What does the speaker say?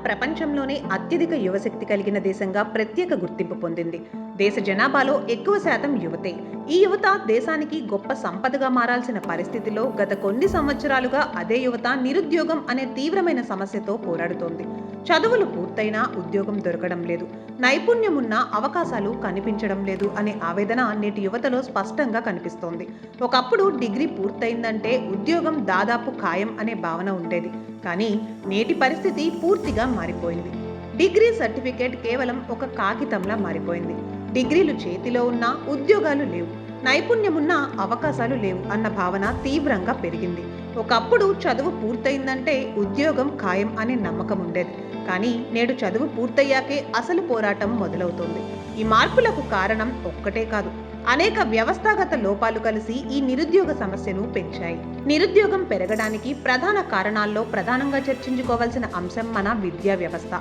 ప్రపంచంలోనే అత్యధిక యువశక్తి కలిగిన దేశంగా ప్రత్యేక గుర్తింపు పొందింది. దేశ జనాభాలో ఎక్కువ శాతం యువతే. ఈ యువత దేశానికి గొప్ప సంపదగా మారాల్సిన పరిస్థితిలో గత కొన్ని సంవత్సరాలుగా అదే యువత నిరుద్యోగం అనే తీవ్రమైన సమస్యతో పోరాడుతోంది. చదువులు పూర్తయినా ఉద్యోగం దొరకడం లేదు, నైపుణ్యమున్న అవకాశాలు కనిపించడం లేదు అనే ఆవేదన నేటి యువతలో స్పష్టంగా కనిపిస్తోంది. ఒకప్పుడు డిగ్రీ పూర్తయిందంటే ఉద్యోగం దాదాపు ఖాయం అనే భావన ఉండేది. కానీ నేటి పరిస్థితి పూర్తిగా మారిపోయింది. డిగ్రీ సర్టిఫికేట్ కేవలం ఒక కాగితంలా మారిపోయింది. డిగ్రీలు చేతిలో ఉన్నా ఉద్యోగాలు లేవు, నైపుణ్యమున్న అవకాశాలు లేవు అన్న భావన తీవ్రంగా పెరిగింది. ఒకప్పుడు చదువు పూర్తయిందంటే ఉద్యోగం ఖాయం అనే నమ్మకం ఉండేది. కానీ నేడు చదువు పూర్తయ్యాకే అసలు పోరాటం మొదలవుతోంది. ఈ మార్పులకు కారణం ఒక్కటే కాదు, అనేక వ్యవస్థాగత లోపాలు కలిసి ఈ నిరుద్యోగ సమస్యను పెంచాయి. నిరుద్యోగం పెరగడానికి ప్రధాన కారణాల్లో ప్రధానంగా చర్చించుకోవాల్సిన అంశం మన విద్యా వ్యవస్థ.